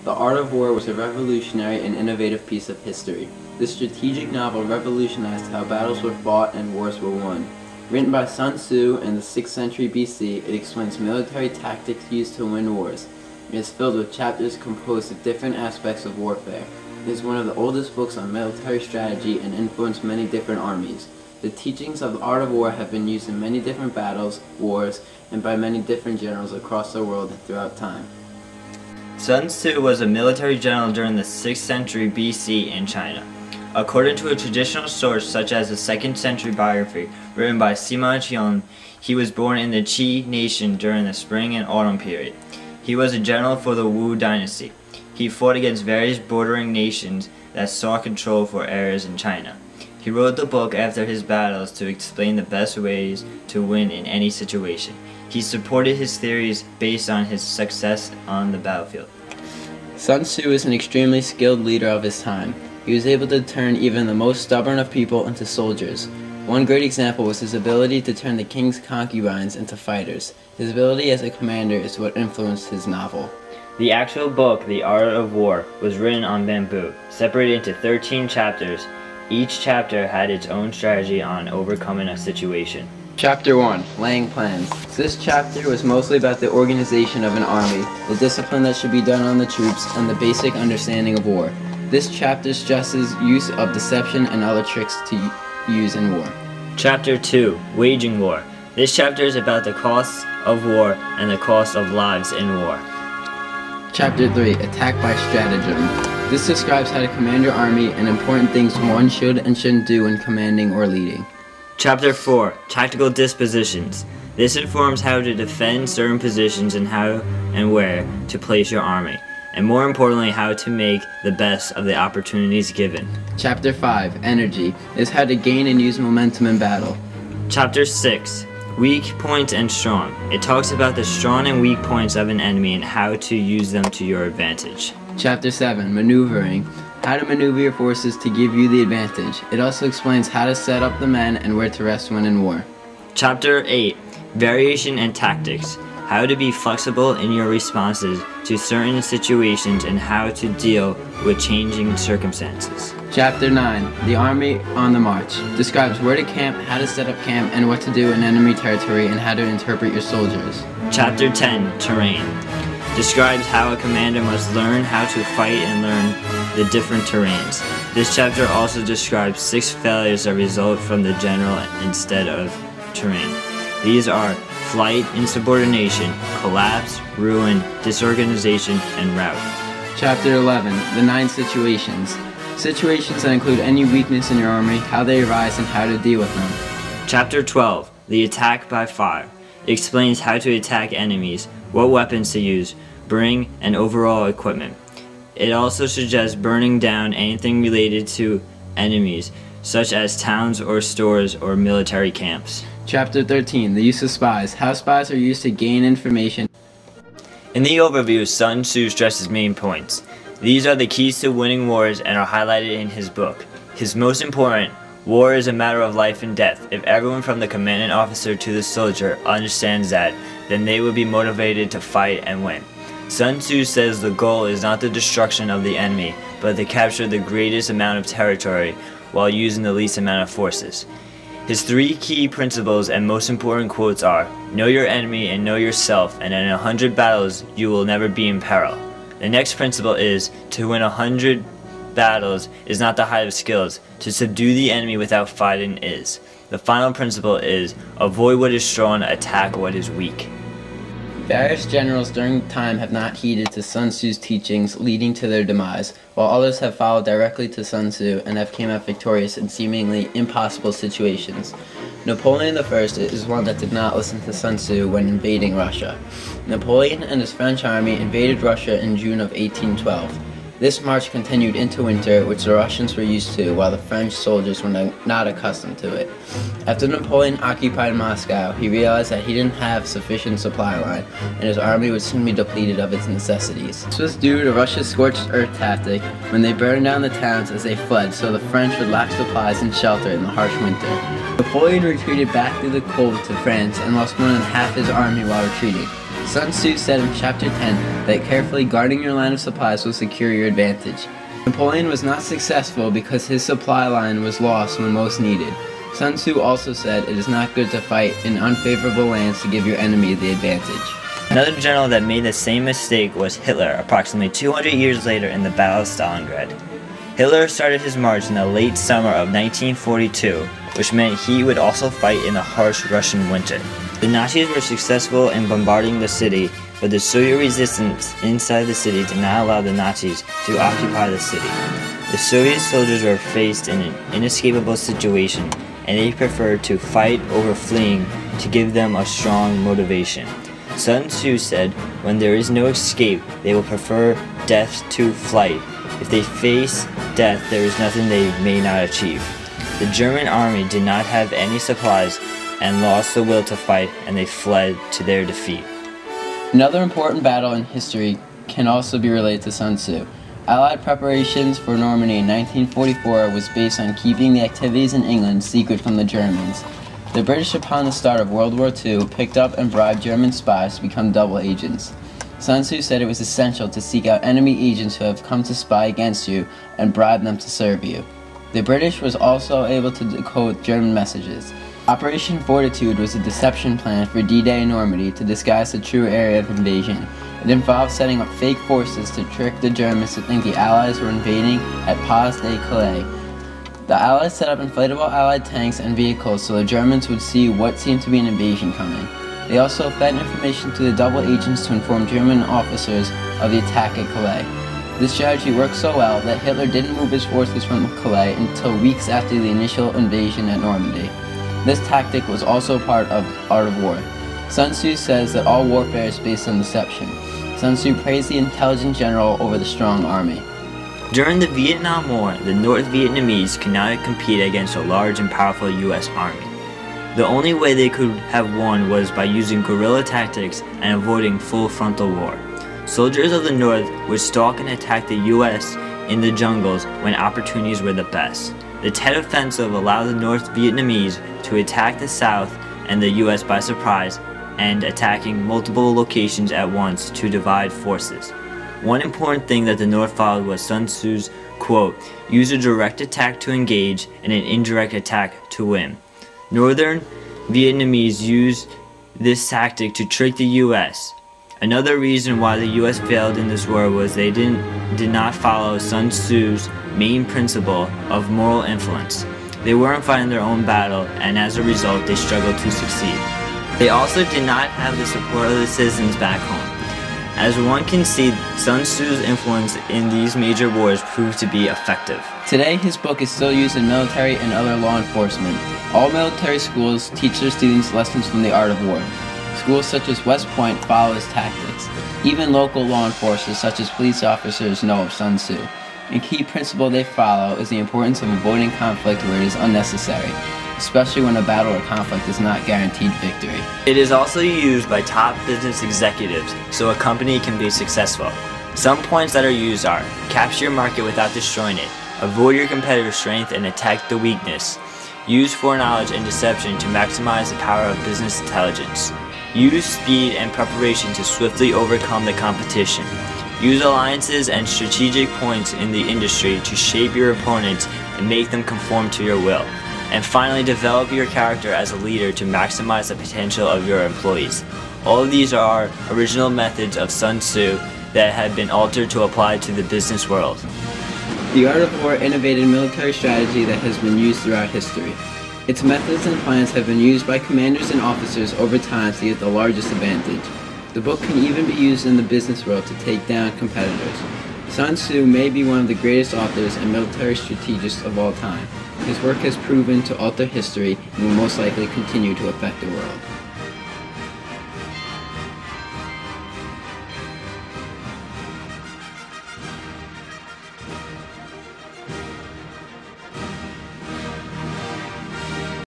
The Art of War was a revolutionary and innovative piece of history. This strategic novel revolutionized how battles were fought and wars were won. Written by Sun Tzu in the 6th century BC, it explains military tactics used to win wars. It is filled with chapters composed of different aspects of warfare. It is one of the oldest books on military strategy and influenced many different armies. The teachings of the art of war have been used in many different battles, wars, and by many different generals across the world and throughout time. Sun Tzu was a military general during the 6th century BC in China. According to a traditional source such as the 2nd century biography written by Sima Qian, he was born in the Qi nation during the spring and autumn period. He was a general for the Wu dynasty. He fought against various bordering nations that sought control for areas in China. He wrote the book after his battles to explain the best ways to win in any situation. He supported his theories based on his success on the battlefield. Sun Tzu is an extremely skilled leader of his time. He was able to turn even the most stubborn of people into soldiers. One great example was his ability to turn the king's concubines into fighters. His ability as a commander is what influenced his novel. The actual book, The Art of War, was written on bamboo, separated into 13 chapters. Each chapter had its own strategy on overcoming a situation. Chapter 1. Laying Plans. This chapter was mostly about the organization of an army, the discipline that should be done on the troops, and the basic understanding of war. This chapter stresses use of deception and other tricks to use in war. Chapter 2. Waging War. This chapter is about the costs of war and the cost of lives in war. Chapter 3. Attack by Stratagem. This describes how to command your army and important things one should and shouldn't do when commanding or leading. Chapter 4. Tactical Dispositions. This informs how to defend certain positions and how and where to place your army, and more importantly how to make the best of the opportunities given. Chapter 5. Energy. Is how to gain and use momentum in battle. Chapter 6. Weak points and strong. It talks about the strong and weak points of an enemy and how to use them to your advantage. Chapter 7. Maneuvering. How to maneuver your forces to give you the advantage. It also explains how to set up the men and where to rest when in war. Chapter 8. Variation and Tactics. How to be flexible in your responses to certain situations and how to deal with changing circumstances. Chapter 9. The Army on the March. Describes where to camp, how to set up camp, and what to do in enemy territory and how to interpret your soldiers. Chapter 10. Terrain. Describes how a commander must learn how to fight and learn the different terrains. This chapter also describes 6 failures that result from the general instead of terrain. These are flight, insubordination, collapse, ruin, disorganization, and rout. Chapter 11. The 9 Situations. Situations that include any weakness in your army, how they arise, and how to deal with them. Chapter 12. The Attack by Fire. It explains how to attack enemies, what weapons to use, bring, and overall equipment. It also suggests burning down anything related to enemies, such as towns or stores or military camps. Chapter 13. The Use of Spies. How spies are used to gain information. In the overview, Sun Tzu stresses main points. These are the keys to winning wars and are highlighted in his book. His most important, war is a matter of life and death. If everyone from the commanding officer to the soldier understands that, then they will be motivated to fight and win. Sun Tzu says the goal is not the destruction of the enemy, but to capture the greatest amount of territory while using the least amount of forces. His 3 key principles and most important quotes are, know your enemy and know yourself, and in 100 battles you will never be in peril. The next principle is, to win 100 battles is not the height of skills, to subdue the enemy without fighting is. The final principle is, avoid what is strong, attack what is weak. Various generals during time have not heeded to Sun Tzu's teachings, leading to their demise, while others have followed directly to Sun Tzu and have came out victorious in seemingly impossible situations. Napoleon I is one that did not listen to Sun Tzu when invading Russia. Napoleon and his French army invaded Russia in June of 1812. This march continued into winter, which the Russians were used to, while the French soldiers were not accustomed to it. After Napoleon occupied Moscow, he realized that he didn't have sufficient supply line, and his army would soon be depleted of its necessities. This was due to Russia's scorched earth tactic, when they burned down the towns as they fled, so the French would lack supplies and shelter in the harsh winter. Napoleon retreated back through the cold to France and lost more than half his army while retreating. Sun Tzu said in chapter 10 that carefully guarding your line of supplies will secure your advantage. Napoleon was not successful because his supply line was lost when most needed. Sun Tzu also said it is not good to fight in unfavorable lands to give your enemy the advantage. Another general that made the same mistake was Hitler, approximately 200 years later in the Battle of Stalingrad. Hitler started his march in the late summer of 1942, which meant he would also fight in the harsh Russian winter. The Nazis were successful in bombarding the city, but the Soviet resistance inside the city did not allow the Nazis to occupy the city. The Soviet soldiers were faced in an inescapable situation, and they preferred to fight over fleeing to give them a strong motivation. Sun Tzu said, "When there is no escape, they will prefer death to flight. If they face death, there is nothing they may not achieve." The German army did not have any supplies and lost the will to fight, and they fled to their defeat. Another important battle in history can also be related to Sun Tzu. Allied preparations for Normandy in 1944 was based on keeping the activities in England secret from the Germans. The British, upon the start of World War II, picked up and bribed German spies to become double agents. Sun Tzu said it was essential to seek out enemy agents who have come to spy against you and bribe them to serve you. The British was also able to decode German messages. Operation Fortitude was a deception plan for D-Day in Normandy to disguise the true area of invasion. It involved setting up fake forces to trick the Germans to think the Allies were invading at Pas-de-Calais. The Allies set up inflatable Allied tanks and vehicles so the Germans would see what seemed to be an invasion coming. They also fed information to the double agents to inform German officers of the attack at Calais. This strategy worked so well that Hitler didn't move his forces from Calais until weeks after the initial invasion at Normandy. This tactic was also part of Art of War. Sun Tzu says that all warfare is based on deception. Sun Tzu praised the intelligent general over the strong army. During the Vietnam War, the North Vietnamese could not compete against a large and powerful U.S. army. The only way they could have won was by using guerrilla tactics and avoiding full frontal war. Soldiers of the North would stalk and attack the U.S. in the jungles when opportunities were the best. The Tet Offensive allowed the North Vietnamese to attack the South and the U.S. by surprise and attacking multiple locations at once to divide forces. One important thing that the North followed was Sun Tzu's quote, "Use a direct attack to engage and an indirect attack to win." Northern Vietnamese used this tactic to trick the U.S. Another reason why the U.S. failed in this war was they did not follow Sun Tzu's main principle of moral influence. They weren't fighting their own battle, and as a result, they struggled to succeed. They also did not have the support of the citizens back home. As one can see, Sun Tzu's influence in these major wars proved to be effective. Today, his book is still used in military and other law enforcement. All military schools teach their students lessons from the art of war. Schools such as West Point follow his tactics. Even local law enforcers such as police officers know of Sun Tzu. A key principle they follow is the importance of avoiding conflict where it is unnecessary, especially when a battle or conflict is not guaranteed victory. It is also used by top business executives so a company can be successful. Some points that are used are: capture your market without destroying it, avoid your competitor's strength and attack the weakness, use foreknowledge and deception to maximize the power of business intelligence, use speed and preparation to swiftly overcome the competition, use alliances and strategic points in the industry to shape your opponents and make them conform to your will. And finally, develop your character as a leader to maximize the potential of your employees. All of these are original methods of Sun Tzu that have been altered to apply to the business world. The art of war innovated military strategy that has been used throughout history. Its methods and plans have been used by commanders and officers over time to get the largest advantage. The book can even be used in the business world to take down competitors. Sun Tzu may be one of the greatest authors and military strategists of all time. His work has proven to alter history and will most likely continue to affect the world.